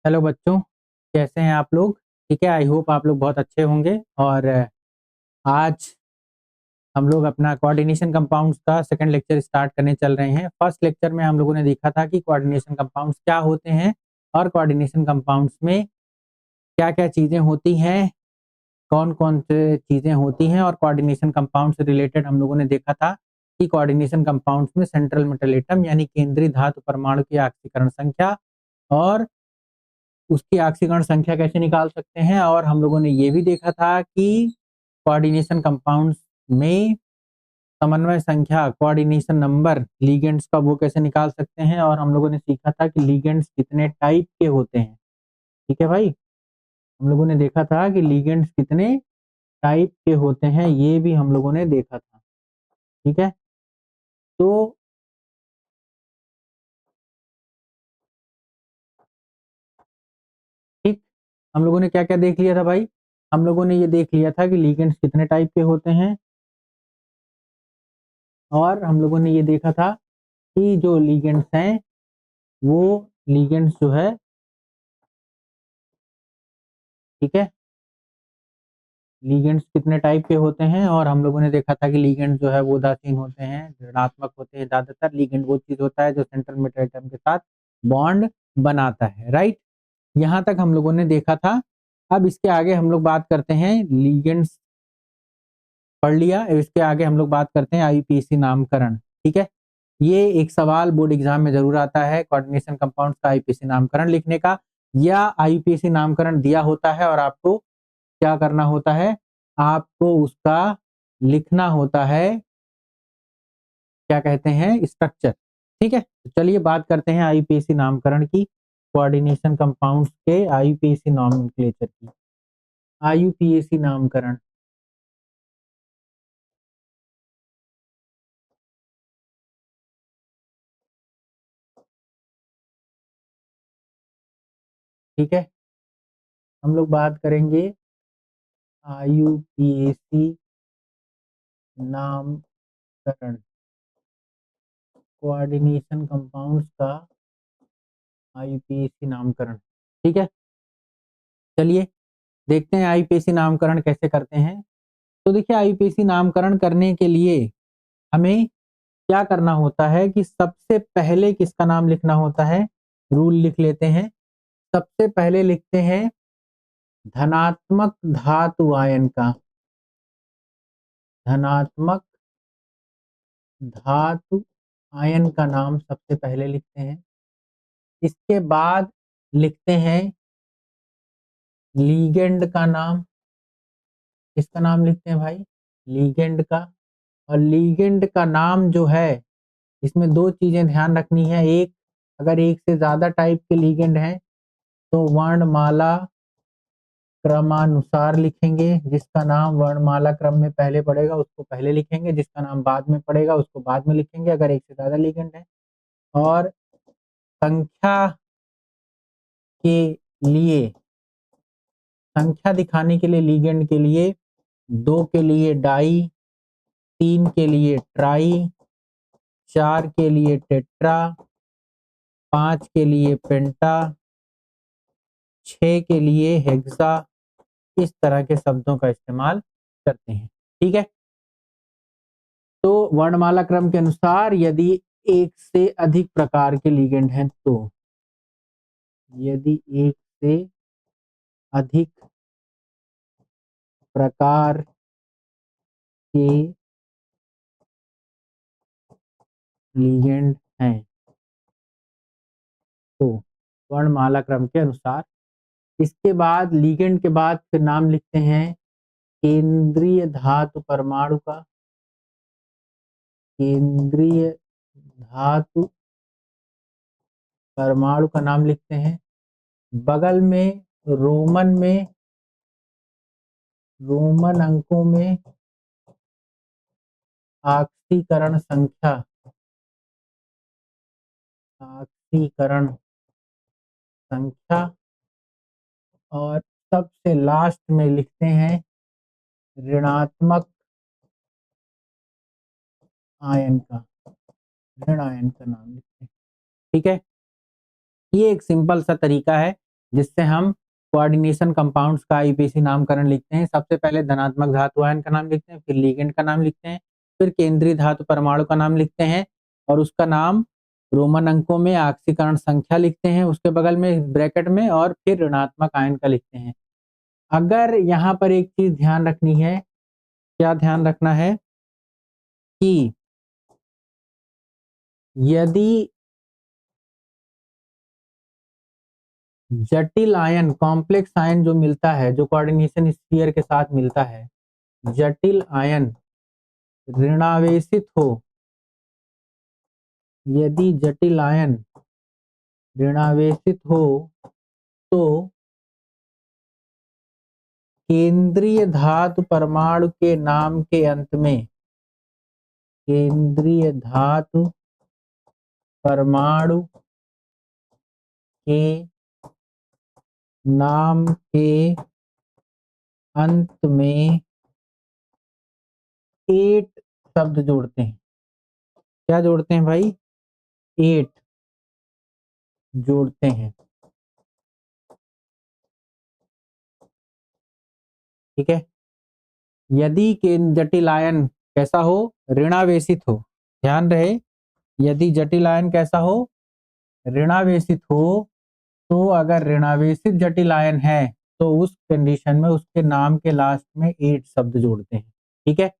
Hello बच्चों, कैसे हैं आप लोग? ठीक है, आई होप आप लोग बहुत अच्छे होंगे। और आज हम लोग अपना कोऑर्डिनेशन कंपाउंड्स का सेकंड लेक्चर स्टार्ट करने चल रहे हैं। फर्स्ट लेक्चर में हम लोगों ने देखा था कि कोऑर्डिनेशन कंपाउंड्स क्या होते हैं और कोऑर्डिनेशन कंपाउंड्स में क्या-क्या चीज़ें होती हैं, कौन-कौन से चीज़ें होती हैं। और कोऑर्डिनेशन कंपाउंड से रिलेटेड हम लोगों ने देखा था कि कोऑर्डिनेशन कंपाउंड्स में सेंट्रल मेटल एटम यानी केंद्रीय धातु परमाणु की ऑक्सीकरण संख्या और उसकी ऑक्सीकरण संख्या कैसे निकाल सकते हैं। और हम लोगों ने ये भी देखा था कि कोऑर्डिनेशन कंपाउंड्स में समन्वय संख्या, कोऑर्डिनेशन नंबर, लिगेंड्स का वो कैसे निकाल सकते हैं। और हम लोगों ने सीखा था कि लिगेंड्स कितने टाइप के होते हैं। ठीक है भाई, हम लोगों ने देखा था कि लिगेंड्स कितने टाइप के होते हैं, ये भी हम लोगों ने देखा था। ठीक है, तो ठीक, हम लोगों ने क्या क्या देख लिया था भाई? हम लोगों ने ये देख लिया था कि लिगेंड्स कितने टाइप के होते हैं, और हम लोगों ने ये देखा था कि जो लिगेंड्स हैं वो लिगेंड्स जो है, ठीक है, लिगेंड्स कितने टाइप के होते हैं। और हम लोगों ने देखा था कि लिगेंड जो है वो उदासीन होते हैं, ऋणात्मक होते हैं। ज्यादातर लिगेंड वो चीज होता है जो सेंट्रल मेटल एटम के साथ बॉन्ड बनाता है। राइट, यहाँ तक हम लोगों ने देखा था। अब इसके आगे हम लोग बात करते हैं, लिगेंड्स पढ़ लिया, इसके आगे हम लोग बात करते हैं आईपीसी नामकरण। ठीक है, ये एक सवाल बोर्ड एग्जाम में जरूर आता है, कोऑर्डिनेशन कंपाउंड्स का आईपीसी नामकरण लिखने का, या आईपीसी नामकरण दिया होता है और आपको क्या करना होता है, आपको उसका लिखना होता है, क्या कहते हैं, स्ट्रक्चर। ठीक है, तो चलिए बात करते हैं आईपीसी नामकरण की, कोऑर्डिनेशन कंपाउंड्स के आईपीसी नॉमेनक्लेचर की। आईयूपीएसी नामकरण, ठीक है, हम लोग बात करेंगे आईयूपीएसी नामकरण, कोऑर्डिनेशन कंपाउंड्स का आईयूपीएसी नामकरण। ठीक है, चलिए देखते हैं आईयूपीएसी नामकरण कैसे करते हैं। तो देखिए, आईयूपीएसी नामकरण करने के लिए हमें क्या करना होता है कि सबसे पहले किसका नाम लिखना होता है, रूल लिख लेते हैं। सबसे पहले लिखते हैं धनात्मक धातु आयन का, धनात्मक धातु आयन का नाम सबसे पहले लिखते हैं। इसके बाद लिखते हैं लीगेंड का नाम। किसका नाम लिखते हैं भाई? लीगेंड का। और लीगेंड का नाम जो है, इसमें दो चीजें ध्यान रखनी है। एक, अगर एक से ज्यादा टाइप के लीगेंड हैं तो वर्णमाला क्रमानुसार लिखेंगे। जिसका नाम वर्णमाला क्रम में पहले पड़ेगा उसको पहले लिखेंगे, जिसका नाम बाद में पड़ेगा उसको बाद में लिखेंगे, अगर एक से ज्यादा लिगेंड है। और संख्या के लिए, संख्या दिखाने के लिए लिगेंड के लिए, 2 के लिए डाई, 3 के लिए ट्राई, 4 के लिए टेट्रा, 5 के लिए पेंटा, 6 के लिए हेक्सा, इस तरह के शब्दों का इस्तेमाल करते हैं। ठीक है, तो वर्णमाला क्रम के अनुसार यदि एक से अधिक प्रकार के लिगेंड हैं तो, यदि एक से अधिक प्रकार के लिगेंड हैं तो वर्णमाला क्रम के अनुसार। इसके बाद लिगेंड के बाद फिर नाम लिखते हैं केंद्रीय धातु परमाणु का, केंद्रीय धातु परमाणु का नाम लिखते हैं। बगल में रोमन में, रोमन अंकों में ऑक्सीकरण संख्या, ऑक्सीकरण संख्या। और सबसे लास्ट में लिखते हैं ऋणात्मक आयन का, ऋण आयन का नाम लिखते हैं। ठीक है, ये एक सिंपल सा तरीका है जिससे हम कोऑर्डिनेशन कंपाउंड्स का आईपीसी नामकरण लिखते हैं। सबसे पहले धनात्मक धातु आयन का नाम लिखते हैं, फिर लिगेंड का नाम लिखते हैं, फिर केंद्रीय धातु परमाणु का नाम लिखते हैं और उसका नाम रोमन अंकों में ऑक्सीकरण संख्या लिखते हैं उसके बगल में ब्रैकेट में, और फिर ऋणात्मक आयन का लिखते हैं। अगर यहाँ पर एक चीज ध्यान रखनी है, क्या ध्यान रखना है कि यदि जटिल आयन, कॉम्प्लेक्स आयन जो मिलता है, जो कोऑर्डिनेशन स्फीयर के साथ मिलता है, जटिल आयन ऋणावेशित हो, यदि जटिल आयन ऋणावेशित हो तो केंद्रीय धातु परमाणु के नाम के अंत में, केंद्रीय धातु परमाणु के नाम के अंत में 8 शब्द जोड़ते हैं। क्या जोड़ते हैं भाई? 8 जोड़ते हैं। ठीक है, यदि के जटिल आयन कैसा हो? ऋणावेशित हो। ध्यान रहे, यदि जटिल आयन कैसा हो? ऋणावेशित हो। तो अगर ऋणावेशित जटिल आयन है तो उस कंडीशन में उसके नाम के लास्ट में 8 शब्द जोड़ते हैं। ठीक है,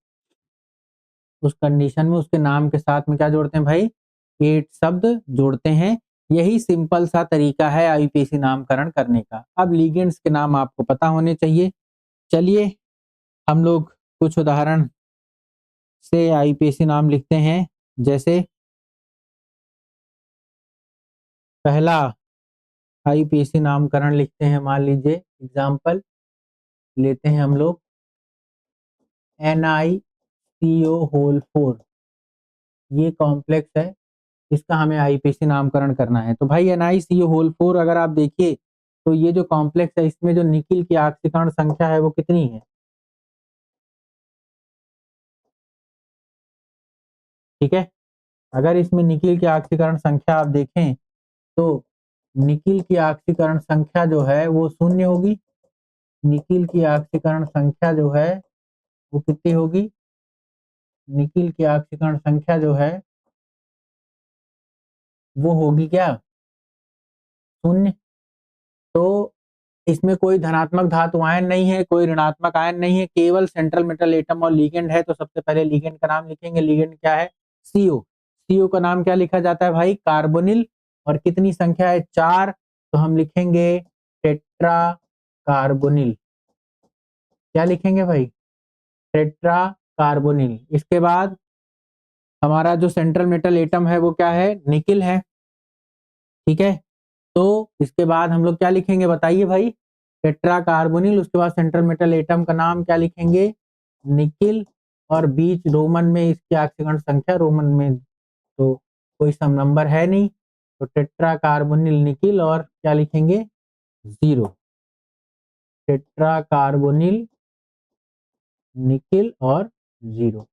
उस कंडीशन में उसके नाम के साथ में क्या जोड़ते हैं भाई? 8 शब्द जोड़ते हैं। यही सिंपल सा तरीका है आईपीसी नामकरण करने का। अब लिगेंड्स के नाम आपको पता होने चाहिए। चलिए हम लोग कुछ उदाहरण से आईपीसी नाम लिखते हैं। जैसे पहला आईपीसी नामकरण लिखते हैं, मान लीजिए एग्जाम्पल लेते हैं हम लोग NiCO होल 4, ये कॉम्प्लेक्स है, इसका हमें आईपीसी नामकरण करना है। तो भाई NiCO होल 4 अगर आप देखिए तो ये जो कॉम्प्लेक्स है इसमें जो निकिल की ऑक्सीकरण संख्या है वो कितनी है? ठीक है, अगर इसमें निकिल की ऑक्सीकरण संख्या आप देखें तो निकिल की ऑक्सीकरण संख्या जो है वो 0 होगी। निकिल की ऑक्सीकरण संख्या जो है वो कितनी होगी? निकिल की ऑक्सीकरण संख्या जो है वो होगी क्या? 0। तो इसमें कोई धनात्मक धातु आयन नहीं है, कोई ऋणात्मक आयन नहीं है, केवल सेंट्रल मेटल एटम और लिगेंड है। तो सबसे पहले लिगेंड का नाम लिखेंगे। लिगेंड क्या है? CO। CO का नाम क्या लिखा जाता है भाई? कार्बोनिल। और कितनी संख्या है? 4। तो हम लिखेंगे टेट्रा कार्बोनिल। क्या लिखेंगे भाई? Tetra carbonyl. इसके बाद हमारा जो सेंट्रल मेटल एटम है वो क्या है? निकिल है। ठीक है, तो इसके बाद हम लोग क्या लिखेंगे बताइए भाई? Tetra carbonyl. उसके बाद सेंट्रल मेटल एटम का नाम क्या लिखेंगे? निकिल। और बीच रोमन में इसकी ऑक्सीकरण संख्या, रोमन में तो कोई सम नंबर है नहीं, तो टेट्रा कार्बोनिल निकिल और क्या लिखेंगे? 0। टेट्रा कार्बोनिल निकिल और 0।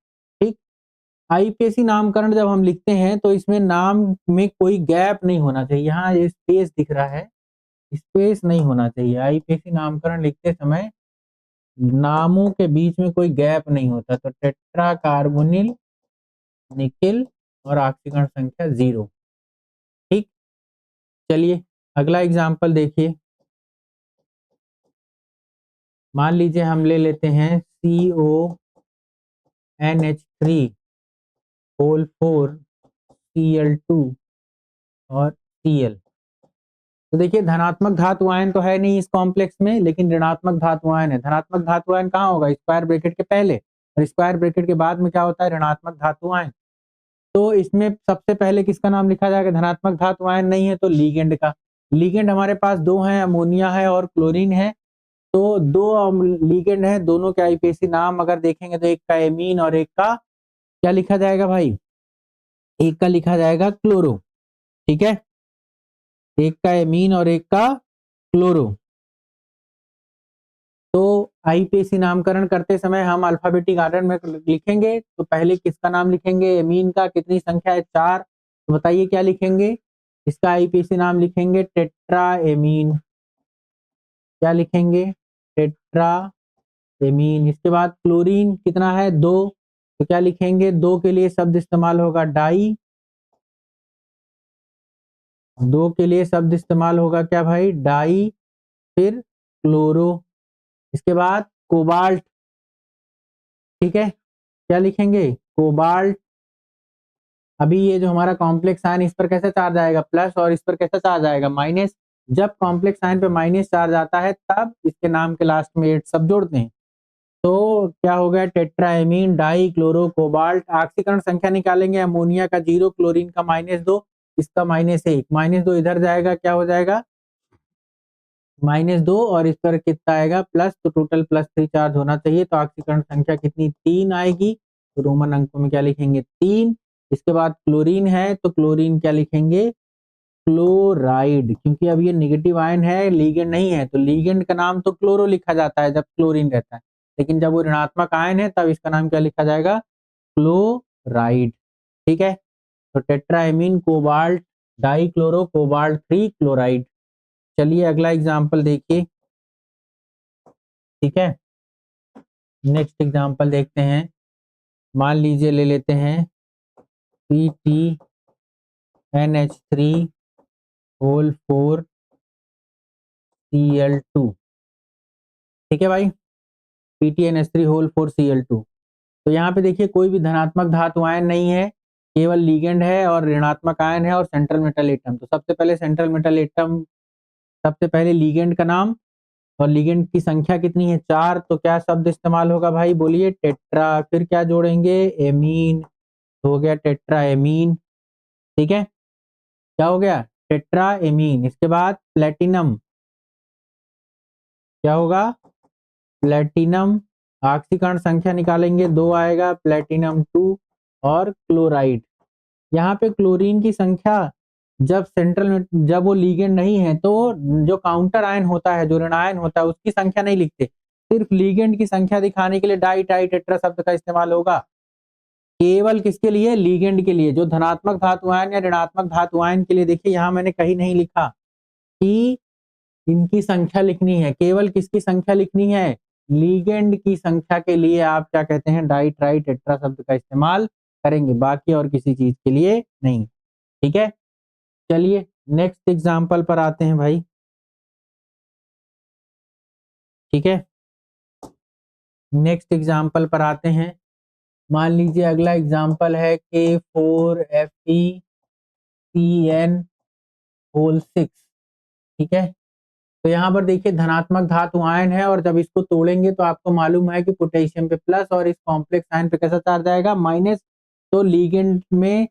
ठीक, आईपीसी नामकरण जब हम लिखते हैं तो इसमें नाम में कोई गैप नहीं होना चाहिए। यहाँ ये स्पेस दिख रहा है, स्पेस नहीं होना चाहिए। आईपीसी नामकरण लिखते समय नामों के बीच में कोई गैप नहीं होता। तो टेट्रा कार्बोनिल निकिल और ऑक्सीकरण संख्या 0। ठीक, चलिए अगला एग्जांपल देखिए। मान लीजिए हम ले लेते हैं CONH3 होल 4 Cl2 और Cl। तो देखिए धनात्मक धातु आयन तो है नहीं इस कॉम्प्लेक्स में, लेकिन ऋणात्मक धातु आयन है। धनात्मक धातु आयन कहाँ होगा? स्क्वायर ब्रैकेट के पहले, और स्क्वायर ब्रैकेट के बाद में क्या होता है? ऋणात्मक धातु आयन। तो इसमें सबसे पहले किसका नाम लिखा जाएगा? धनात्मक धातु आयन नहीं है तो लिगेंड का। लिगेंड हमारे पास 2 हैं, अमोनिया है और क्लोरीन है। तो 2 लिगेंड है, दोनों के आईपीसी नाम अगर देखेंगे तो एक का एमीन और एक का क्या लिखा जाएगा भाई? एक का लिखा जाएगा क्लोरो। ठीक है, एक का एमीन और एक का क्लोरो। तो आईपीसी नामकरण करते समय हम अल्फाबेटिक आर्डर में लिखेंगे। तो पहले किसका नाम लिखेंगे? एमीन का। कितनी संख्या है? 4। तो बताइए क्या लिखेंगे? इसका आईपीसी नाम लिखेंगे टेट्रा एमीन। क्या लिखेंगे? Tetra amine. इसके बाद क्लोरीन कितना है? 2, तो क्या लिखेंगे? 2 के लिए शब्द इस्तेमाल होगा डाई। 2 के लिए शब्द इस्तेमाल होगा क्या भाई? डाई। फिर क्लोरो। इसके बाद कोबाल्ट, ठीक है, क्या लिखेंगे? कोबाल्ट। अभी ये जो हमारा कॉम्प्लेक्स आयन, इस पर कैसा चार्ज आएगा? प्लस, और इस पर कैसा चार्ज आएगा? माइनस। जब कॉम्प्लेक्स आयन पे माइनस चार्ज आता है तब इसके नाम के लास्ट में 8 शब्द जोड़ते हैं। तो क्या हो गया? Tetraammine, di, chloro, cobalt. ऑक्सीकरण संख्या निकालेंगे। अमोनिया का 0, क्लोरीन का -2, इसका -1। -2 इधर जाएगा, क्या हो जाएगा? -2, और इस पर कितना आएगा? प्लस। तो टोटल +3 चार्ज होना चाहिए। तो ऑक्सीकरण संख्या कितनी? 3 आएगी। तो रोमन अंकों में क्या लिखेंगे? 3। इसके बाद क्लोरीन है, तो क्लोरीन क्या लिखेंगे? क्लोराइड, क्योंकि अब ये नेगेटिव आयन है, लीगेंड नहीं है, तो लीगेंड का नाम तो क्लोरो लिखा जाता है जब क्लोरीन रहता है, लेकिन जब वो ऋणात्मक आयन है तब इसका नाम क्या लिखा जाएगा? क्लोराइड। ठीक है, तो tetraammine, cobalt, die chloro, cobalt 3 chloride. चलिए अगला एग्जाम्पल देखिए। ठीक है, नेक्स्ट एग्जाम्पल देखते हैं। मान लीजिए ले लेते हैं PTNH3 होल 4 Cl2। ठीक है भाई, PTNH3 होल 4 Cl2। तो यहाँ पे देखिए कोई भी धनात्मक धातु आयन नहीं है, केवल लीगेंड है और ऋणात्मक आयन है और सेंट्रल मेटल एटम। तो सबसे पहले सेंट्रल मेटल एटम, सबसे पहले लीगेंड का नाम, और लीगेंड की संख्या कितनी है? 4। तो क्या शब्द इस्तेमाल होगा भाई? बोलिए। टेट्रा। फिर क्या जोड़ेंगे? एमीन। हो गया टेट्रा एमीन। ठीक है, क्या हो गया? Tetra amine. इसके बाद प्लेटिनम, क्या होगा? प्लेटिनम। ऑक्सीकरण संख्या निकालेंगे, 2 आएगा, प्लेटिनम 2। और क्लोराइड, यहाँ पे क्लोरीन की संख्या, जब सेंट्रल में, जब वो लीगेंड नहीं है तो जो काउंटर आयन होता है, जो ऋण आयन होता है, उसकी संख्या नहीं लिखते, सिर्फ लीगेंड की संख्या दिखाने के लिए डाई टाई टेट्रा शब्द का इस्तेमाल होगा। केवल किसके लिए? लीगेंड के लिए। जो धनात्मक धातु आयन या ऋणात्मक धातु आयन के लिए, देखिए यहाँ मैंने कहीं नहीं लिखा कि इनकी संख्या लिखनी है, केवल किसकी संख्या लिखनी है? लीगेंड की संख्या के लिए आप क्या कहते हैं? डाई ट्राई टेट्रा शब्द का इस्तेमाल करेंगे, बाकी और किसी चीज के लिए नहीं। ठीक है, चलिए नेक्स्ट एग्जाम्पल पर आते हैं भाई। ठीक है, नेक्स्ट एग्जाम्पल पर आते हैं। मान लीजिए अगला एग्जाम्पल है K4FeCN होल 6। ठीक है, तो यहाँ पर देखिए धनात्मक धातु आयन है, और जब इसको तोड़ेंगे तो आपको मालूम है कि पोटेशियम पे प्लस और इस कॉम्प्लेक्स आयन पे कैसा चार्ज आएगा? माइनस। तो लीगेंड में,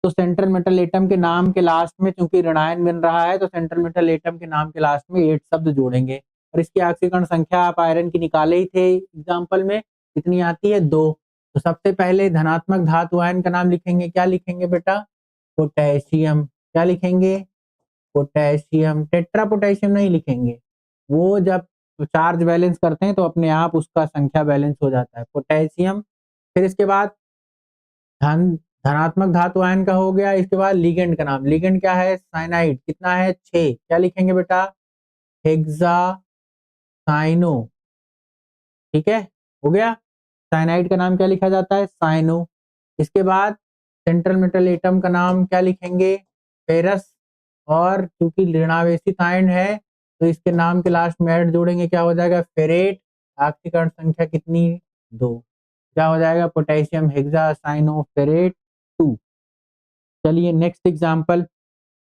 तो सेंट्रल मेटल एटम के नाम के लास्ट में चूंकि ऋणायन बन रहा है, तो सेंट्रल मेटल एटम के नाम के लास्ट में 8 शब्द जोड़ेंगे। और इसकी ऑक्सीकरण संख्या आप आयरन की निकाले ही थे एग्जाम्पल में, कितनी आती है? 2। तो सबसे पहले धनात्मक धातु आयन का नाम लिखेंगे, क्या लिखेंगे बेटा? पोटेशियम। क्या लिखेंगे? पोटेशियम। टेट्रा पोटेशियम नहीं लिखेंगे, वो जब चार्ज बैलेंस करते हैं तो अपने आप उसका संख्या बैलेंस हो जाता है, पोटेशियम। फिर इसके बाद धन धनात्मक धातु आयन का हो गया। इसके बाद लीगेंड का नाम, लीगेंड क्या है? साइनाइड। कितना है? 6। क्या लिखेंगे बेटा? Hexa cyano. ठीक है, हो गया। साइनाइड का नाम क्या लिखा जाता है? साइनो। इसके बाद सेंट्रल मेटल एटम का नाम क्या लिखेंगे? फेरस। और क्योंकि ऋणावेशित आयन है तो इसके नाम के लास्ट में ऐड जोड़ेंगे, क्या हो जाएगा? फेरेट। ऑक्सीकरण संख्या कितनी? 2। क्या हो जाएगा? Potassium hexa cyano ferrate 2। चलिए नेक्स्ट एग्जांपल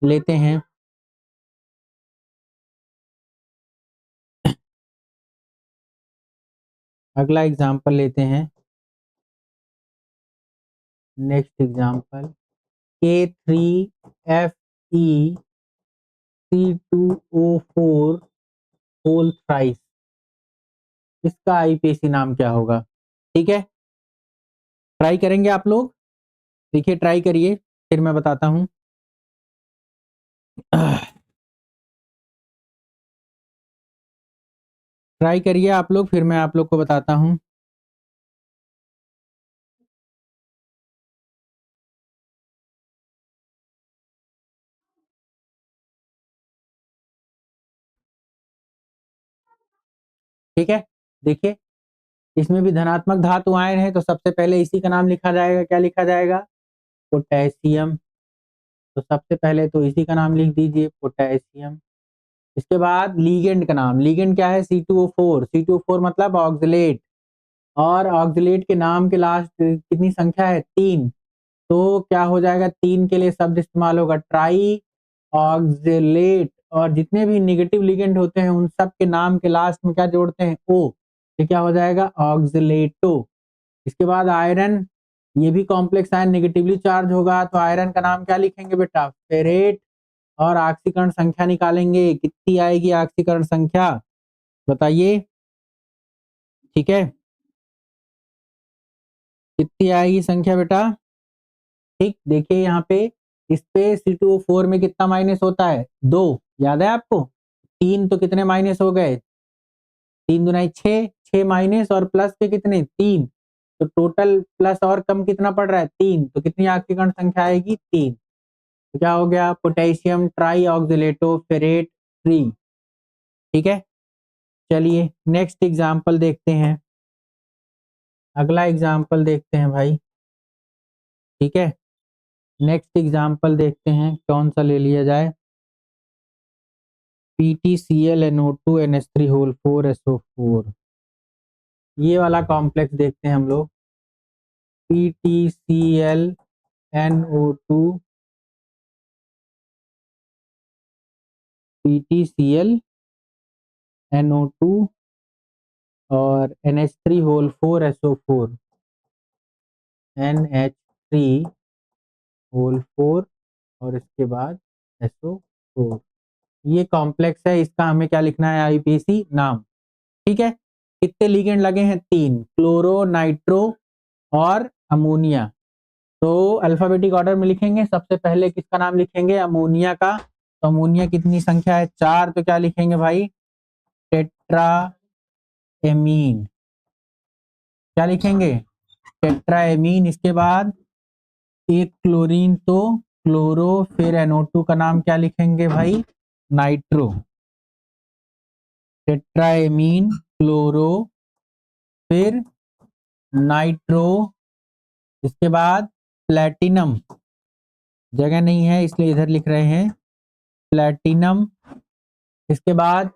लेते हैं। अगला एग्जांपल लेते हैं। Next example K3FeC2O4 whole thrice. इसका आईपीएसी नाम क्या होगा? ठीक है, ट्राई करेंगे आप लोग। देखिए ट्राई करिए, फिर मैं बताता हूँ। ट्राई करिए आप लोग, फिर मैं आप लोग को बताता हूँ। ठीक है, देखिए इसमें भी धनात्मक धातु आयन है, तो सबसे पहले इसी का नाम लिखा जाएगा, क्या लिखा जाएगा? पोटेशियम। तो सबसे पहले तो इसी का नाम लिख दीजिए, पोटेशियम। इसके बाद लीगेंड का नाम, लीगेंड क्या है? C2O4, C2O4 मतलब ऑक्सलेट, और ऑक्सलेट के नाम के लास्ट कितनी संख्या है? 3। तो क्या हो जाएगा? 3 के लिए शब्द इस्तेमाल होगा ट्राई ऑक्सलेट, और जितने भी नेगेटिव लिगेंड होते हैं उन सब के नाम के लास्ट में क्या जोड़ते हैं? ओ। तो क्या हो जाएगा? ऑक्सलेटो। इसके बाद आयरन, ये भी कॉम्प्लेक्स आयन, नेगेटिवली चार्ज होगा, तो आयरन का नाम क्या लिखेंगे बेटा? फेरेट। और ऑक्सीकरण संख्या निकालेंगे, कितनी आएगी ऑक्सीकरण संख्या? बताइए, ठीक है, कितनी आएगी संख्या बेटा? ठीक, देखिए यहाँ पे इस पे C2O4 में कितना माइनस होता है? 2, याद है आपको? 3 तो कितने माइनस हो गए? 3 दूना 6, 6 माइनस और प्लस के कितने? 3। तो टोटल प्लस और कम कितना पड़ रहा है? 3। तो कितनी ऑक्सीकरण संख्या आएगी? 3। तो क्या हो गया? Potassium tri oxalato ferrate 3। ठीक है, चलिए नेक्स्ट एग्जाम्पल देखते हैं, अगला एग्जाम्पल देखते हैं भाई। ठीक है, नेक्स्ट एग्जाम्पल देखते हैं कौन सा ले लिया जाए। PtClNO2NH3 होल 4SO4, ये वाला कॉम्प्लेक्स देखते हैं हम लोग। PtClNO2, PtClNO2 और NH3 whole 4SO4, NH3 whole 4 और इसके बाद SO4, ये कॉम्प्लेक्स है, इसका हमें क्या लिखना है? आईपीसी नाम। ठीक है, कितने लिगेंड लगे हैं? 3, क्लोरो, नाइट्रो और अमोनिया। तो अल्फाबेटिक ऑर्डर में लिखेंगे, सबसे पहले किसका नाम लिखेंगे? अमोनिया का। तो अमोनिया कितनी संख्या है? 4। तो क्या लिखेंगे भाई? Tetra amine. क्या लिखेंगे? Tetra amine. इसके बाद एक क्लोरीन, तो क्लोरो, फिर NO2 का नाम क्या लिखेंगे भाई? नाइट्रो। टेट्रा एमीन, क्लोरो, फिर नाइट्रो। इसके बाद प्लेटिनम, जगह नहीं है इसलिए इधर लिख रहे हैं प्लेटिनम। इसके बाद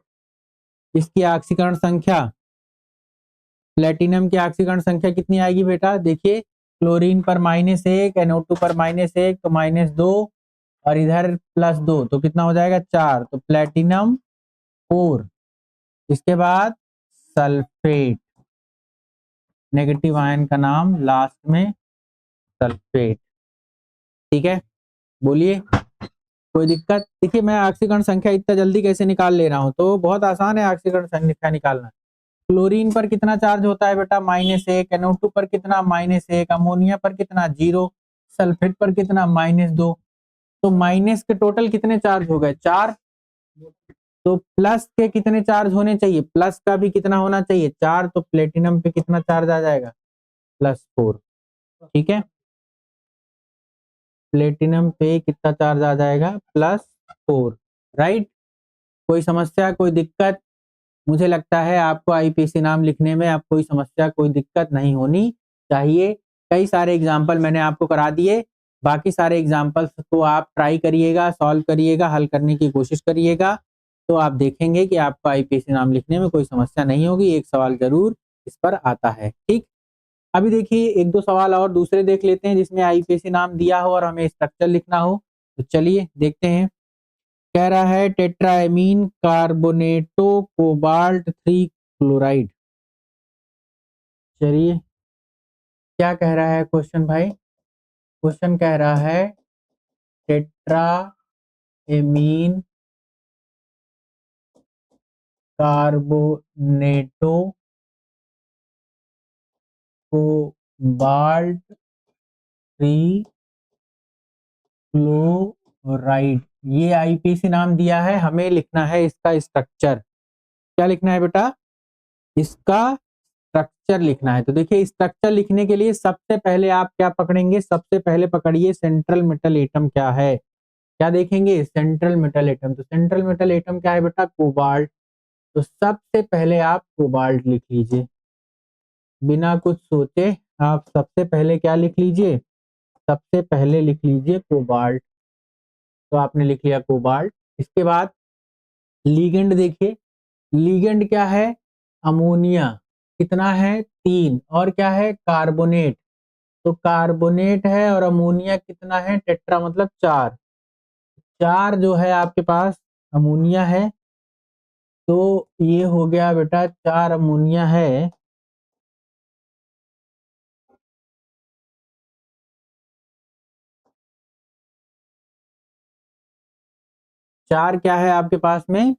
इसकी ऑक्सीकरण संख्या, प्लेटिनम की ऑक्सीकरण संख्या कितनी आएगी बेटा? देखिए, क्लोरीन पर -1, NO2 पर -1, तो -2, और इधर +2, तो कितना हो जाएगा? 4। तो प्लेटिनम 4। इसके बाद सल्फेट, नेगेटिव आयन का नाम लास्ट में सल्फेट। ठीक है, बोलिए कोई दिक्कत? देखिए मैं ऑक्सीकरण संख्या इतना जल्दी कैसे निकाल ले रहा हूँ, तो बहुत आसान है ऑक्सीकरण संख्या निकालना। क्लोरीन पर कितना चार्ज होता है बेटा? -1। NO2 पर कितना? -1। अमोनिया पर कितना? 0। सल्फेट पर कितना? -2। तो माइनस के टोटल कितने चार्ज हो गए? 4। तो प्लस के कितने चार्ज होने चाहिए? प्लस का भी कितना होना चाहिए? 4। तो प्लेटिनम पे कितना चार्ज आ जाएगा? +4। ठीक है, प्लेटिनम पे कितना चार्ज आ जाएगा? +4। राइट, कोई समस्या, कोई दिक्कत? मुझे लगता है आपको आईपीसी नाम लिखने में अब कोई समस्या, कोई दिक्कत नहीं होनी चाहिए। कई सारे एग्जाम्पल मैंने आपको करा दिए, बाकी सारे एग्जाम्पल्स को आप ट्राई करिएगा, सॉल्व करिएगा, हल करने की कोशिश करिएगा, तो आप देखेंगे कि आपको आईपीसी नाम लिखने में कोई समस्या नहीं होगी। एक सवाल जरूर इस पर आता है। ठीक, अभी देखिए एक दो सवाल और दूसरे देख लेते हैं जिसमें आईपीसी नाम दिया हो और हमें स्ट्रक्चर लिखना हो। तो चलिए देखते हैं। कह रहा है टेट्राएमीन कार्बोनेटो कोबाल्ट 3 क्लोराइड। चलिए क्या कह रहा है क्वेश्चन भाई? क्वेश्चन कह रहा है टेट्राएमीन कार्बोनेटो कोबाल्ट 3 क्लोराइड, ये आईपीसी नाम दिया है, हमें लिखना है इसका स्ट्रक्चर। क्या लिखना है बेटा? इसका स्ट्रक्चर लिखना है। तो देखिए स्ट्रक्चर लिखने के लिए सबसे पहले आप क्या पकड़ेंगे? सबसे पहले पकड़िए सेंट्रल मेटल एटम क्या है। क्या देखेंगे? Central metal atom. तो सेंट्रल मेटल एटम क्या है बेटा? कोबाल्ट। तो सबसे पहले आप कोबाल्ट लिख लीजिए, बिना कुछ सोचे आप सबसे पहले क्या लिख लीजिए, सबसे पहले लिख लीजिए कोबाल्ट। तो आपने लिख लिया कोबाल्ट। इसके बाद लिगेंड देखिए, लिगेंड क्या है, अमोनिया, कितना है 3, और क्या है कार्बोनेट, तो कार्बोनेट है, और अमोनिया कितना है टेट्रा मतलब 4, 4 जो है आपके पास अमोनिया है, तो ये हो गया बेटा 4 अमोनिया है। चार क्या है आपके पास में,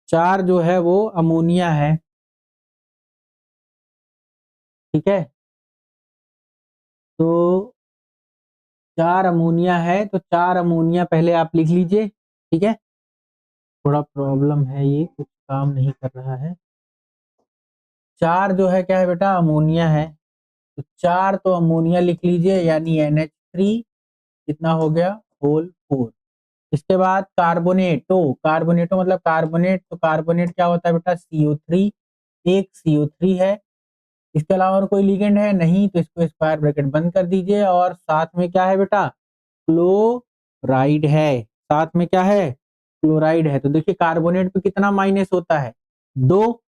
4 जो है वो अमोनिया है, ठीक है। तो 4 अमोनिया है, तो 4 अमोनिया पहले आप लिख लीजिए, ठीक है। थोड़ा प्रॉब्लम है, ये कुछ काम नहीं कर रहा है। 4 जो है क्या है बेटा अमोनिया है, तो 4 तो अमोनिया लिख लीजिए, यानी NH3 कितना हो गया होल 4। इसके बाद कार्बोनेटो, कार्बोनेटो मतलब कार्बोनेट, तो कार्बोनेट क्या होता है बेटा CO3, एक CO3 है। इसके अलावा और कोई लिगेंड है नहीं, तो इसको स्क्वायर ब्रैकेट बंद कर दीजिए, और साथ में क्या है बेटा क्लोराइड है, साथ में क्या है क्लोराइड है। तो देखिए कार्बोनेट पे कितना माइनस होता है 2,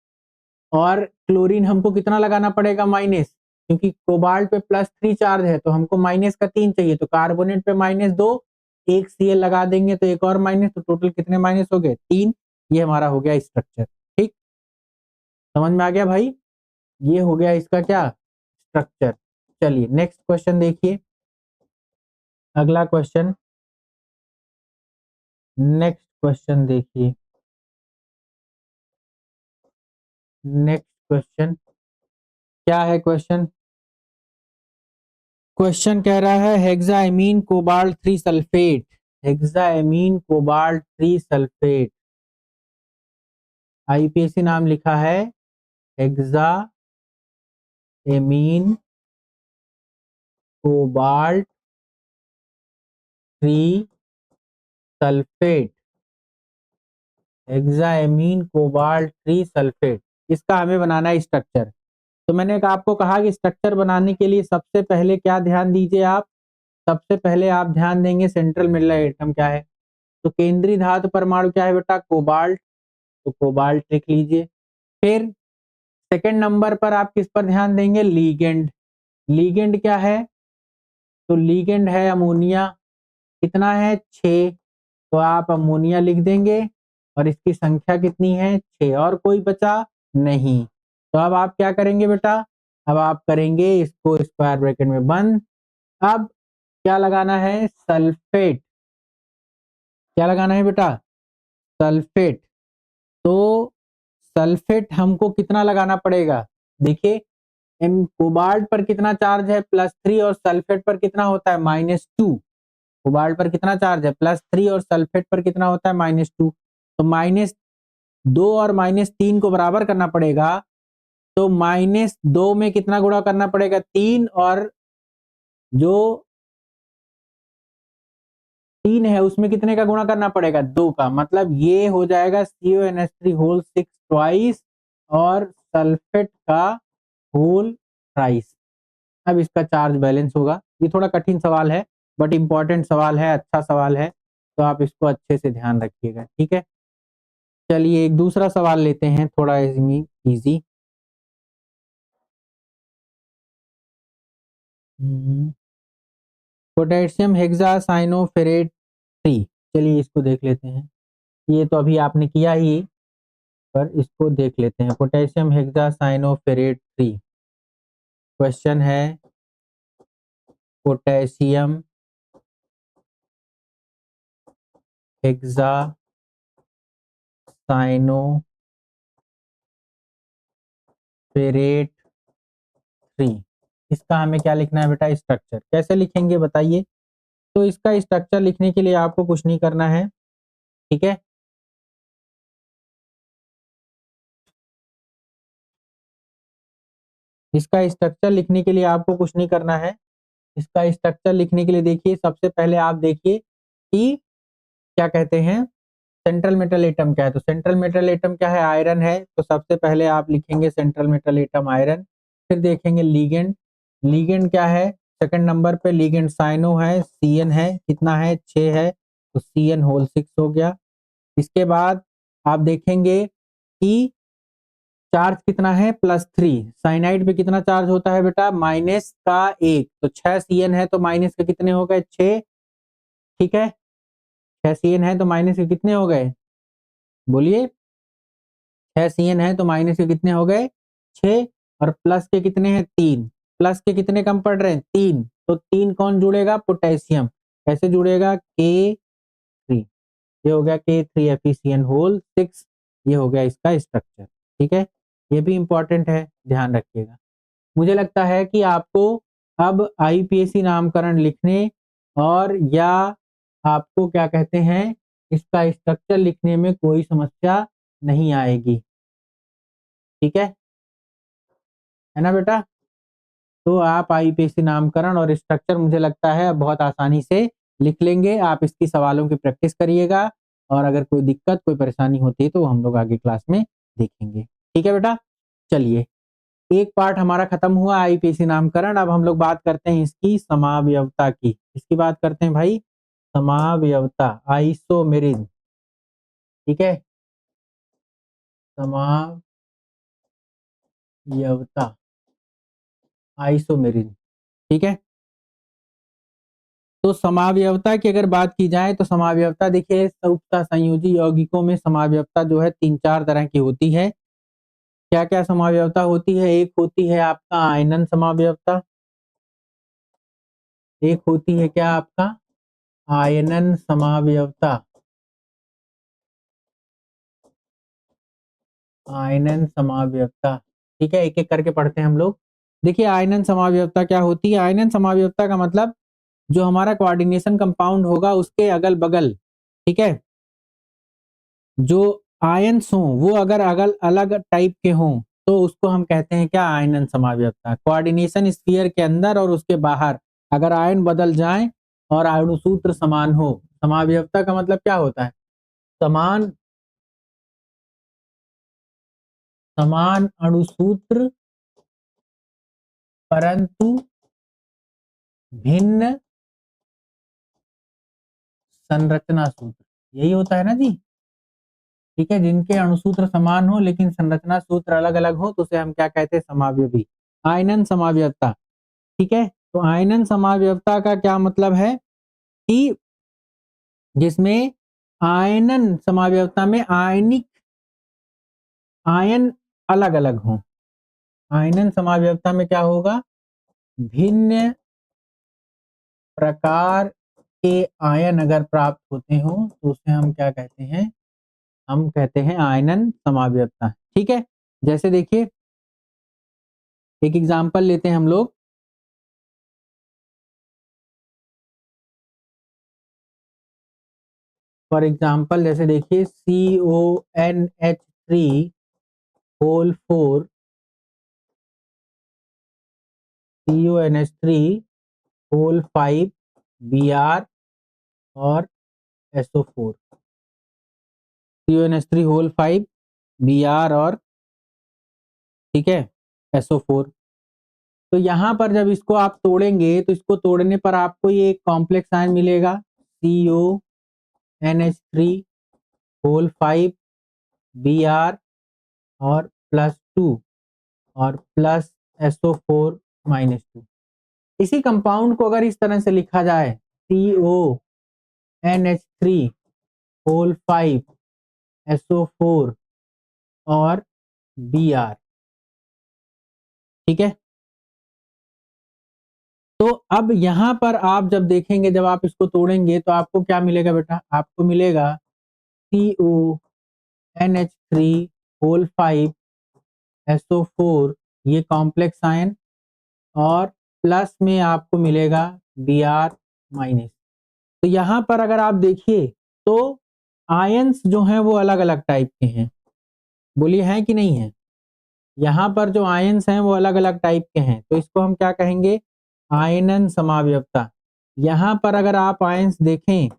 और क्लोरीन हमको कितना लगाना पड़ेगा माइनस, क्योंकि कोबाल्ट पे +3 चार्ज है, तो हमको माइनस का 3 चाहिए, तो कार्बोनेट पे -2, एक Cl लगा देंगे तो एक और माइनस, तो टोटल कितने माइनस हो गए 3। ये हमारा हो गया स्ट्रक्चर, ठीक, समझ में आ गया भाई, ये हो गया इसका क्या स्ट्रक्चर। चलिए नेक्स्ट क्वेश्चन देखिए, अगला क्वेश्चन, नेक्स्ट क्वेश्चन देखिए, नेक्स्ट क्वेश्चन क्या है क्वेश्चन, क्वेश्चन कह रहा है hexammine cobalt 3 sulphate, hexammine cobalt 3 sulphate, IUPAC नाम लिखा है hexammine cobalt 3 sulphate, hexammine cobalt 3 sulphate, इसका हमें बनाना है स्ट्रक्चर। तो मैंने आपको कहा कि स्ट्रक्चर बनाने के लिए सबसे पहले क्या ध्यान दीजिए आप, सबसे पहले आप ध्यान देंगे सेंट्रल मिडल एटम क्या है, तो केंद्रीय धातु परमाणु क्या है बेटा कोबाल्ट, तो कोबाल्ट लिख लीजिए। फिर सेकंड नंबर पर आप किस पर ध्यान देंगे, लीगेंड, लीगेंड क्या है, तो लीगेंड है अमोनिया, कितना है 6, तो आप अमोनिया लिख देंगे, और इसकी संख्या कितनी है 6, और कोई बचा नहीं। तो अब आप क्या करेंगे बेटा, अब आप करेंगे इसको स्क्वायर ब्रैकेट में बंद। अब क्या लगाना है सल्फेट, क्या लगाना है बेटा सल्फेट, तो सल्फेट हमको कितना लगाना पड़ेगा, देखिए एम कोबाल्ट पर कितना चार्ज है +3, और सल्फेट पर कितना होता है -2, कोबाल्ट पर कितना चार्ज है +3, और सल्फेट पर कितना होता है -2, तो -2 और -3 को बराबर करना पड़ेगा, तो -2 में कितना गुणा करना पड़ेगा 3, और जो 3 है उसमें कितने का गुणा करना पड़ेगा 2 का, मतलब ये हो जाएगा CONH3 होल 6 ट्वाइस, और सल्फेट का होल थ्राइस। अब इसका चार्ज बैलेंस होगा, ये थोड़ा कठिन सवाल है बट इंपॉर्टेंट सवाल है, अच्छा सवाल है, तो आप इसको अच्छे से ध्यान रखिएगा, ठीक है। चलिए एक दूसरा सवाल लेते हैं थोड़ा इजी। पोटेशियम हेक्सासाइनोफेरेट 3, चलिए इसको देख लेते हैं, ये तो अभी आपने किया ही, पर इसको देख लेते हैं, पोटेशियम हेक्सासाइनोफेरेट 3, क्वेश्चन है पोटेशियम हेक्सासाइनोफेरेट 3, इसका हमें क्या लिखना है बेटा स्ट्रक्चर, कैसे लिखेंगे बताइए। तो इसका स्ट्रक्चर लिखने के लिए आपको कुछ नहीं करना है, ठीक है। इसका स्ट्रक्चर लिखने के लिए आपको कुछ नहीं करना है, इसका स्ट्रक्चर लिखने के लिए देखिए सबसे पहले आप देखिए कि क्या कहते हैं, सेंट्रल मेटल एटम क्या है, तो सेंट्रल मेटल एटम क्या है, आयरन है। तो सबसे पहले आप लिखेंगे सेंट्रल मेटल एटम आयरन। फिर देखेंगे लीगेंड, लीगेंड क्या है, सेकंड नंबर पे लीगेंड साइनो है, CN है, कितना है 6 है, तो CN होल 6 हो गया। इसके बाद आप देखेंगे कि चार्ज कितना है, +3। साइनाइड पे कितना चार्ज होता है बेटा, -1, तो 6 CN है तो माइनस के कितने हो गए, 6। ठीक है, 6 CN है तो माइनस के कितने हो गए, बोलिए, 6 CN है तो माइनस के कितने हो गए, 6, और प्लस के कितने हैं, 3। प्लस के कितने कम पड़ रहे हैं, 3, तो 3 कौन जुड़ेगा, पोटेशियम। कैसे जुड़ेगा, K3, ये हो गया K3FeCN होल 6, ये हो गया इसका स्ट्रक्चर। ठीक है, ये भी इंपॉर्टेंट है, ध्यान रखिएगा। मुझे लगता है कि आपको अब IUPAC नामकरण लिखने और या आपको क्या कहते हैं, इसका स्ट्रक्चर लिखने में कोई समस्या नहीं आएगी। ठीक है ना बेटा। तो आप IUPAC नामकरण और स्ट्रक्चर मुझे लगता है बहुत आसानी से लिख लेंगे। आप इसकी सवालों की प्रैक्टिस करिएगा, और अगर कोई दिक्कत कोई परेशानी होती है तो हम लोग आगे क्लास में देखेंगे। ठीक है बेटा, चलिए, एक पार्ट हमारा खत्म हुआ IUPAC नामकरण। अब हम लोग बात करते हैं इसकी समावयवता की। इसकी बात करते हैं भाई, समावयवता, आइसोमेरिज्म। ठीक है, समावयवता, आइसोमेरिज्म। ठीक है, तो समावयवता की अगर बात की जाए तो समावयवता देखिए, संयुक्त संयोजी यौगिकों में समावयवता जो है 3-4 तरह की होती है। क्या क्या समावयवता होती है, एक होती है आपका आयनन समावयवता, एक होती है क्या आपका आयनन समावयवता, आयनन समावयवता। ठीक है, एक एक करके पढ़ते हैं हम लोग। देखिए आयनन समावयवता क्या होती है, आयनन समावयवता का मतलब जो हमारा कोऑर्डिनेशन कंपाउंड होगा उसके अगल बगल, ठीक है, जो आयन्स हों वो अगर अगल अलग टाइप के हों तो उसको हम कहते हैं क्या, आयनन समावयवता। कोऑर्डिनेशन स्फीयर के अंदर और उसके बाहर अगर आयन बदल जाएं और अणुसूत्र समान हो, समावयवता का मतलब क्या होता है, समान, समान अणुसूत्र परंतु भिन्न संरचना सूत्र, यही होता है ना जी। ठीक है, जिनके अणुसूत्र समान हो लेकिन संरचना सूत्र अलग अलग हो तो उसे हम क्या कहते हैं, समावयवी, आयनन समावयवता। ठीक है, तो आयनन समावयवता का क्या मतलब है कि जिसमें आयनन समावयवता में आयनिक आयन अलग अलग हों। आयनन समावयवता में क्या होगा, भिन्न प्रकार के आयन अगर प्राप्त होते हों तो उसे हम क्या कहते हैं, हम कहते हैं आयनन समावयवता। ठीक है, जैसे देखिए एक एग्जांपल लेते हैं हम लोग, फॉर एग्जांपल जैसे देखिए CONH3 whole 4, CONH3 whole 5 Br और SO4, CONH3 होल 5 Br और, ठीक है, SO4। तो यहाँ पर जब इसको आप तोड़ेंगे तो इसको तोड़ने पर आपको ये एक कॉम्प्लेक्स आयन मिलेगा, CONH3 होल 5 Br और +2 और प्लस SO4-2। इसी कंपाउंड को अगर इस तरह से लिखा जाए, CONH3 होल 5 SO4 और Br, ठीक है। तो अब यहाँ पर आप जब देखेंगे, जब आप इसको तोड़ेंगे तो आपको क्या मिलेगा बेटा, आपको मिलेगा CONH3 होल 5 SO4, ये कॉम्प्लेक्स आयन, और प्लस में आपको मिलेगा Br-। तो यहाँ पर अगर आप देखिए तो आयंस जो हैं वो अलग अलग टाइप के हैं, बोलिए हैं कि नहीं है। यहाँ पर जो आयंस हैं वो अलग अलग टाइप के हैं, तो इसको हम क्या कहेंगे, आयनन समावयवता। यहाँ पर अगर आप आयंस देखें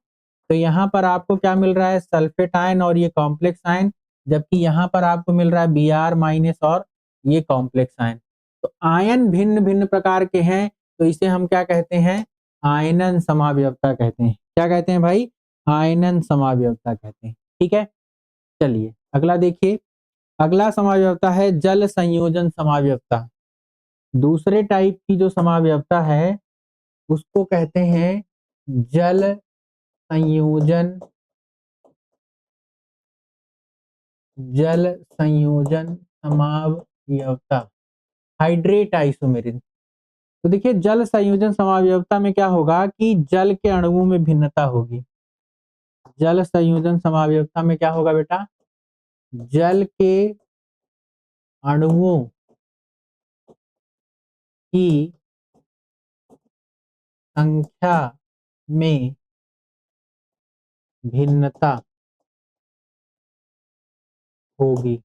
तो यहाँ पर आपको क्या मिल रहा है, सल्फेट आयन और ये कॉम्प्लेक्स आयन, जबकि यहाँ पर आपको मिल रहा है Br माइनस और ये कॉम्प्लेक्स आयन। तो आयन भिन्न भिन्न प्रकार के हैं, तो इसे हम क्या कहते हैं, आयनन समावयवता कहते हैं। क्या कहते हैं भाई, आयनन समावयवता कहते हैं। ठीक है, चलिए अगला देखिए। अगला समावयवता है जल संयोजन समावयवता। दूसरे टाइप की जो समावयवता है उसको कहते हैं जल संयोजन, जल संयोजन समावयवता, हाइड्रेट आइसोमेरिन। तो देखिए जल संयोजन समावयवता में क्या होगा कि जल के अणुओं में भिन्नता होगी। जल संयोजन समावयवता में क्या होगा बेटा, जल के अणुओं की संख्या में भिन्नता होगी,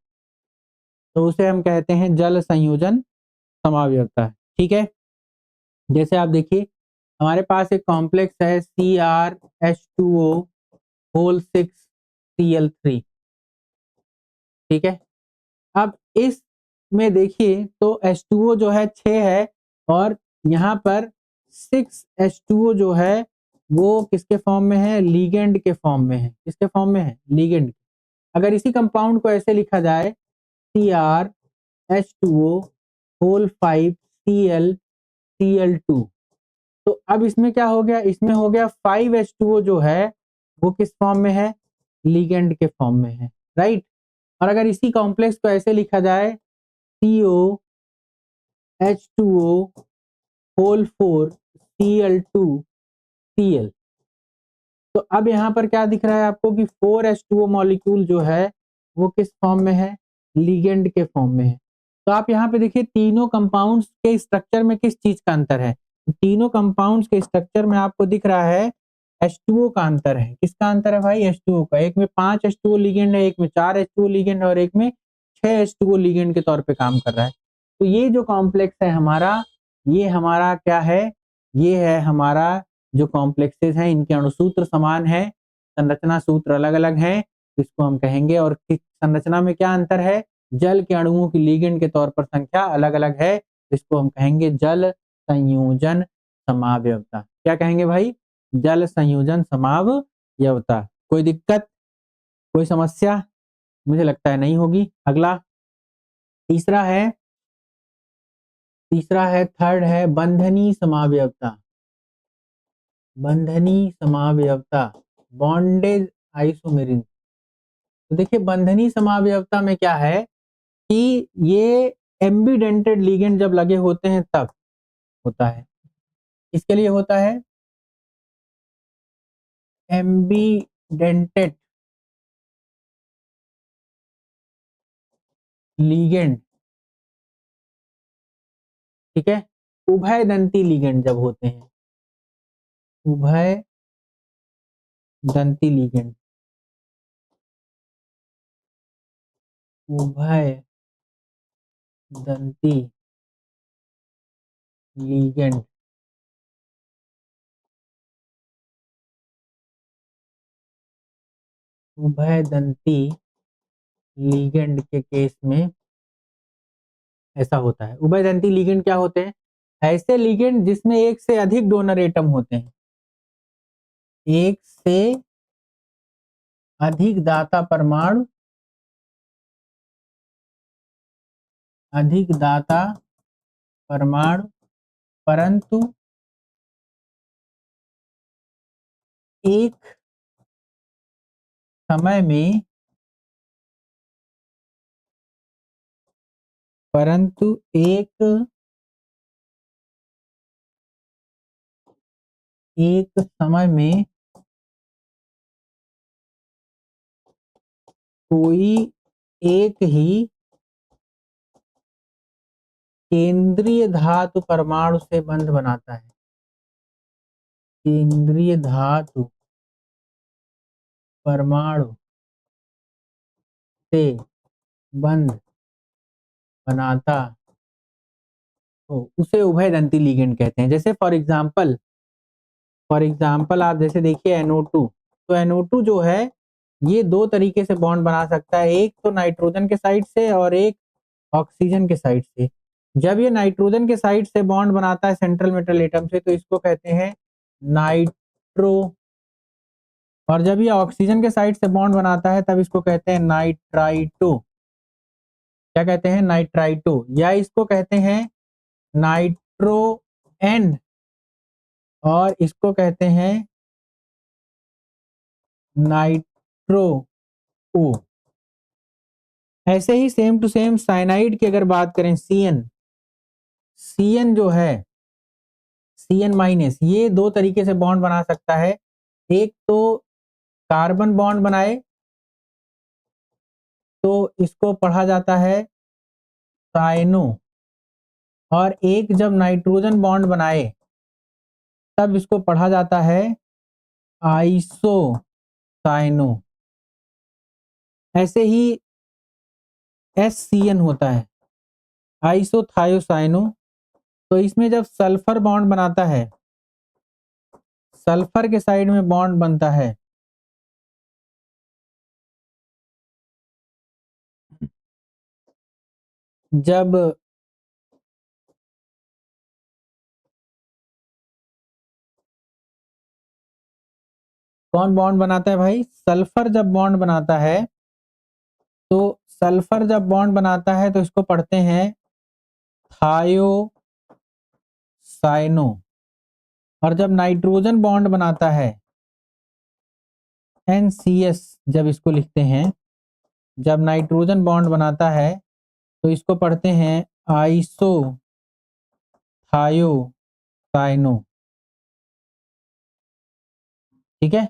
तो उसे हम कहते हैं जल संयोजन समावयवता। ठीक है, जैसे आप देखिए हमारे पास एक कॉम्प्लेक्स है CrH2O होल 6Cl3। ठीक है, अब इसमें देखिए तो H2O जो है 6 है और यहाँ पर 6H2O जो है वो किसके फॉर्म में है, लिगेंड के फॉर्म में है। किसके फॉर्म में है, लिगेंड। अगर इसी कंपाउंड को ऐसे लिखा जाए CrH2O होल 5Cl2, तो अब इसमें क्या हो गया, इसमें हो गया 5H2O जो है वो किस फॉर्म में है, लिगेंड के फॉर्म में है, राइट। और अगर इसी कॉम्प्लेक्स को ऐसे लिखा जाए COH2O होल 4Cl2Cl, तो अब यहाँ पर क्या दिख रहा है आपको कि 4H2O मॉलिक्यूल जो है वो किस फॉर्म में है, लिगेंड के फॉर्म में है। तो आप यहाँ पे देखिए तीनों कंपाउंड्स के स्ट्रक्चर में किस चीज का अंतर है, तीनों कंपाउंड्स के स्ट्रक्चर में आपको दिख रहा है H2O का अंतर है। किसका अंतर है भाई, H2O का। एक में 5H2O लिगेंड है, एक में 4H2O लिगेंड है और एक में 6H2O लिगेंड के तौर पे काम कर रहा है। तो ये जो कॉम्प्लेक्स है हमारा, ये हमारा क्या है, ये है हमारा जो कॉम्प्लेक्सेस हैं इनके अणुसूत्र समान है, संरचना सूत्र अलग अलग है, इसको हम कहेंगे। और संरचना में क्या अंतर है, जल के अणुओं की लिगेंड के तौर पर संख्या अलग अलग है, इसको हम कहेंगे जल संयोजन समावयवता। क्या कहेंगे भाई, जल संयोजन समावयवता। कोई दिक्कत, कोई समस्या, मुझे लगता है नहीं होगी। अगला तीसरा है, थर्ड है बंधनी समावयवता। बंधनी समावयवता, बॉन्डेज आइसोमेरिन। तो देखिए बंधनी समावयवता में क्या है कि ये एम्बीडेंटेड लिगेंड जब लगे होते हैं तब होता है। इसके लिए होता है एम्बीडेंटेड लिगेंड। ठीक है, उभयदंती लिगेंड जब होते हैं, उभय दंती लिगेंड, उभय दंती लिगेंड, उभय दंती लिगेंड के केस में ऐसा होता है। उभयदंती लिगेंड क्या होते हैं, ऐसे लिगेंड जिसमें एक से अधिक डोनर एटम होते हैं, एक से अधिक दाता परमाणु, अधिक दाता परमाणु, परंतु एक समय में, परंतु एक समय में कोई एक ही केंद्रीय धातु परमाणु से बंध बनाता है, केंद्रीय धातु परमाणु से बंध बनाता हो, उसे उभयदंती लिगेंड कहते हैं। जैसे फॉर एग्जाम्पल आप जैसे देखिए NO2, तो NO2 जो है ये दो तरीके से बॉन्ड बना सकता है, एक तो नाइट्रोजन के साइड से और एक ऑक्सीजन के साइड से। जब ये नाइट्रोजन के साइड से बॉन्ड बनाता है सेंट्रल मेटल एटम से तो इसको कहते हैं नाइट्रो, और जब ये ऑक्सीजन के साइड से बॉन्ड बनाता है तब इसको कहते हैं नाइट्राइटो। क्या कहते हैं? नाइट्राइटो, या इसको कहते हैं नाइट्रो एन, और इसको कहते हैं नाइट्रो ओ। ऐसे ही सेम टू सेम साइनाइड की अगर बात करें, सी एन जो है, CN-, ये दो तरीके से बॉन्ड बना सकता है, एक तो कार्बन बॉन्ड बनाए तो इसको पढ़ा जाता है साइनो, और एक जब नाइट्रोजन बॉन्ड बनाए तब इसको पढ़ा जाता है आइसो साइनो। ऐसे ही SCN होता है, आइसोथायोसाइनो। तो इसमें जब सल्फर बॉन्ड बनाता है, सल्फर के साइड में बॉन्ड बनता है, जब कौन बॉन्ड बनाता है भाई? सल्फर जब बॉन्ड बनाता है, तो सल्फर जब बॉन्ड बनाता है तो इसको पढ़ते हैं थायोसाइनो, और जब नाइट्रोजन बॉन्ड बनाता है NCS, जब इसको लिखते हैं, जब नाइट्रोजन बॉन्ड बनाता है तो इसको पढ़ते हैं आइसो थायोसाइनो। ठीक है,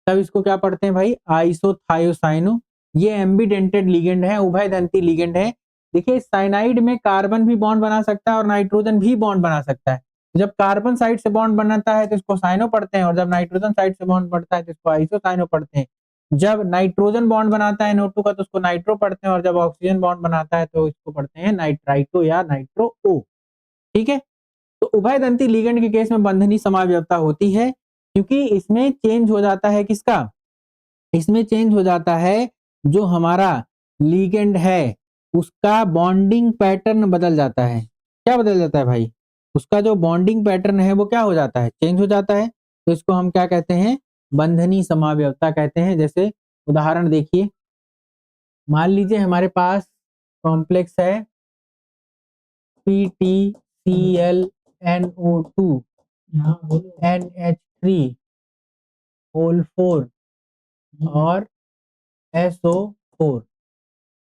तब इसको क्या पढ़ते हैं भाई? आइसोथायोसाइनो। ये एम्बिडेंटेड लिगेंड है, उभयदंती लिगेंड है। देखिए साइनाइड में कार्बन भी बॉन्ड बना सकता है और नाइट्रोजन भी बॉन्ड बना सकता है। जब कार्बन साइड से बॉन्ड बनाता है तो इसको साइनो पढ़ते हैं, और जब नाइट्रोजन साइड से बॉन्ड बनता है तो इसको आइसोसाइनो पढ़ते हैं। जब नाइट्रोजन बॉन्ड बनाता है NO2 का तो उसको नाइट्रो पढ़ते हैं, और जब ऑक्सीजन बॉन्ड बनाता है तो इसको पढ़ते हैं नाइट्राइटो या नाइट्रो ओ। ठीक है, तो उभयदंती लिगेंड के केस में बंधनी समावयवता होती है, क्योंकि इसमें चेंज हो जाता है किसका? इसमें चेंज हो जाता है जो हमारा लिगेंड है उसका बॉन्डिंग पैटर्न बदल जाता है। क्या बदल जाता है भाई? उसका जो बॉन्डिंग पैटर्न है वो क्या हो जाता है? चेंज हो जाता है। तो इसको हम क्या कहते हैं? बंधनी समावयवता कहते हैं। जैसे उदाहरण देखिए, मान लीजिए हमारे पास कॉम्प्लेक्स है PTClNO2 NH3 होल 4 और SO4।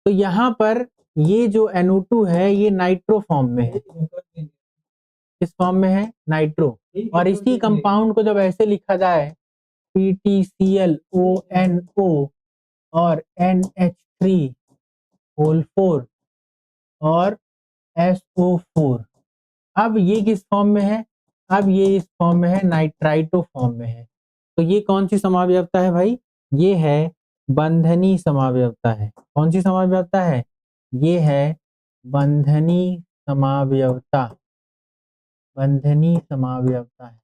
तो यहाँ पर ये जो NO2 है ये नाइट्रो फॉर्म में है। किस फॉर्म में है? नाइट्रो। और इसी कंपाउंड को जब ऐसे लिखा जाए PTClONO और NH3 होल 4 और SO4, अब ये किस फॉर्म में है? अब ये इस फॉर्म में है, नाइट्राइटो फॉर्म में है। तो ये कौन सी समावयवता है भाई? ये है बंधनी समावयवता है। कौन सी समावयवता है? ये है बंधनी समावयवता, बंधनी समावयवता है।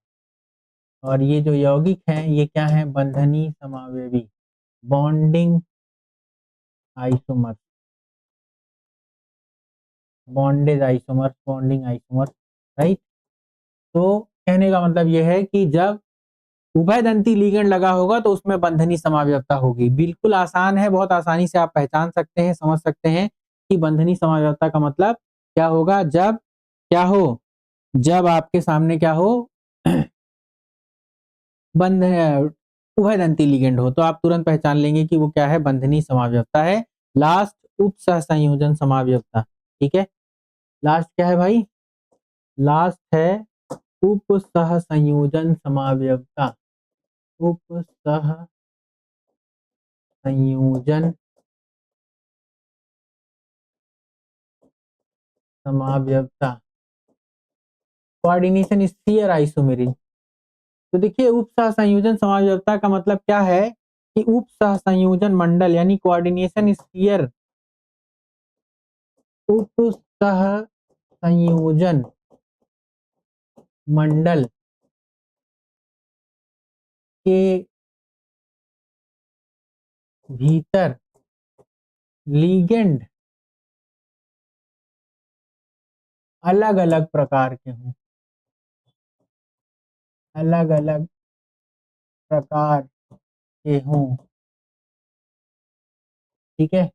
और ये जो यौगिक हैं ये क्या है? बंधनी समावयवी, bonding isomer, bondage isomer, bonding isomer, right. तो कहने का मतलब यह है कि जब उभयदंती लिगेंड लगा होगा तो उसमें बंधनी समावयवता होगी। बिल्कुल आसान है, बहुत आसानी से आप पहचान सकते हैं, समझ सकते हैं कि बंधनी समावयवता का मतलब क्या होगा। जब क्या हो? जब आपके सामने क्या हो? बंध उभयदंती लिगेंड हो तो आप तुरंत पहचान लेंगे कि वो क्या है? बंधनी समावयवता है। लास्ट उप सहसंयोजन समावयवता। ठीक है, लास्ट क्या है भाई? लास्ट है उप सहसंयोजन समावयवता। उप सहसंयोजन समावयवता, कोऑर्डिनेशन स्फीयर आइसोमेरिज। तो देखिए उप सहसंयोजन समावयवता का मतलब क्या है कि उप सहसंयोजन मंडल यानी कोऑर्डिनेशन स्फीयर उप सहसंयोजन मंडल के भीतर लीगेंड अलग अलग प्रकार के हों, अलग अलग प्रकार के हों, ठीक है।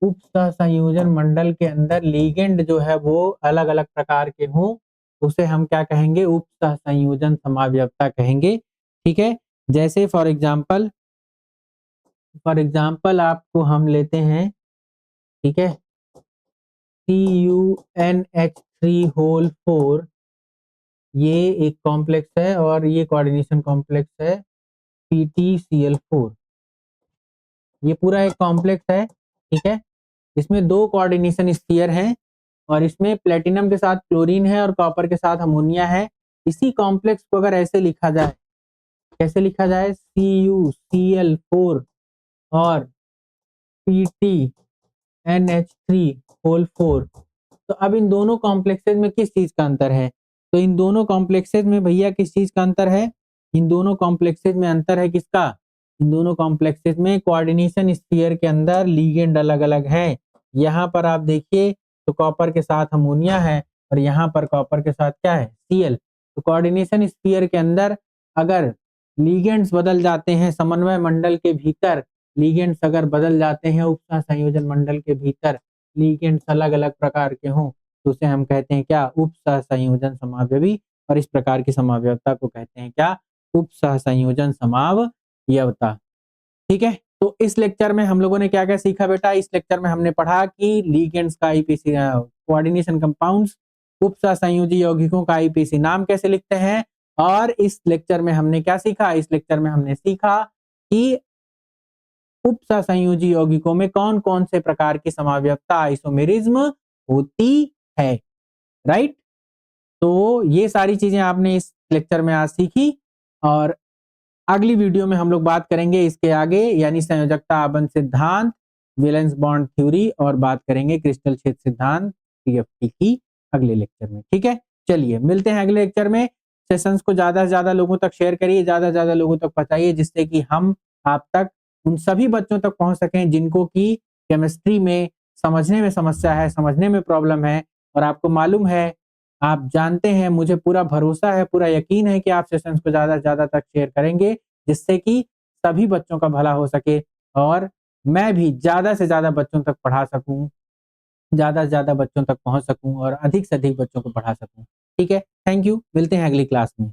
उप सहसंयोजन मंडल के अंदर लीगेंड जो है वो अलग अलग प्रकार के हों, उसे हम क्या कहेंगे, उप सहसंयोजन समावयवता कहेंगे, ठीक है। जैसे फॉर एग्जाम्पल आपको हम लेते हैं, ठीक है, CuNH3 होल 4, ये एक कॉम्प्लेक्स है और ये कोऑर्डिनेशन कॉम्प्लेक्स है PtCl4, ये पूरा एक कॉम्प्लेक्स है, ठीक है। इसमें दो कोऑर्डिनेशन स्फीयर हैं और इसमें प्लेटिनम के साथ क्लोरीन है और कॉपर के साथ अमोनिया है। इसी कॉम्प्लेक्स को अगर ऐसे लिखा जाए, कैसे लिखा जाए, CuCl4 और PtNH3 होल 4, तो अब इन दोनों कॉम्प्लेक्सेज में किस चीज का अंतर है, तो इन दोनों कॉम्प्लेक्सेज में भैया किस चीज का अंतर है, इन दोनों कॉम्प्लेक्सेज में अंतर है किसका, इन दोनों कॉम्प्लेक्सेज में कोऑर्डिनेशन स्फीयर के अंदर लीगेंड अलग अलग है। यहाँ पर आप देखिए तो कॉपर के साथ अमोनिया है और यहाँ पर कॉपर के साथ क्या है, Cl। तो कोऑर्डिनेशन स्फीयर के अंदर अगर लीगेंड्स बदल जाते हैं, समन्वय मंडल के भीतर लीगेंड्स अगर बदल जाते हैं, उप सहसंयोजन मंडल के भीतर लीगेंड्स अलग अलग प्रकार के हों, तो उसे हम कहते हैं क्या, उप सहसंयोजन समावयवी। और इस प्रकार की समावयवता को कहते हैं क्या, उप सहसंयोजन समावयवता, ठीक है। तो इस लेक्चर में हम लोगों ने क्या क्या सीखा बेटा, इस लेक्चर में हमने पढ़ा कि लीगेंड्स का आईपीसी कोऑर्डिनेशन कंपाउंड्स, उप सहसंयोजी यौगिकों का आईपीसी नाम कैसे लिखते हैं। और इस लेक्चर में हमने क्या सीखा, इस लेक्चर में हमने सीखा कि उप सहसंयोजी यौगिकों में कौन कौन से प्रकार की समावयवता आइसोमेरिज्म होती है, राइट। तो ये सारी चीजें आपने इस लेक्चर में आज सीखी और अगली वीडियो में हम लोग बात करेंगे इसके आगे, यानी संयोजकता आबंध सिद्धांत, वैलेंस बॉन्ड थ्योरी, और बात करेंगे क्रिस्टल क्षेत्र सिद्धांत CFT की अगले लेक्चर में, ठीक है। चलिए मिलते हैं अगले लेक्चर में। सेशंस को ज्यादा से ज्यादा लोगों तक शेयर करिए, ज्यादा से ज्यादा लोगों तक पहुंचाइए, जिससे कि हम आप तक, उन सभी बच्चों तक पहुंच सकें जिनको की केमिस्ट्री में समझने में समस्या है, समझने में प्रॉब्लम है। और आपको मालूम है, आप जानते हैं, मुझे पूरा भरोसा है, पूरा यकीन है कि आप सेशंस को ज्यादा से ज्यादा तक शेयर करेंगे, जिससे कि सभी बच्चों का भला हो सके और मैं भी ज्यादा से ज्यादा बच्चों तक पढ़ा सकूं, ज्यादा से ज्यादा बच्चों तक पहुंच सकूं और अधिक से अधिक बच्चों को पढ़ा सकूं, ठीक है। थैंक यू, मिलते हैं अगली क्लास में।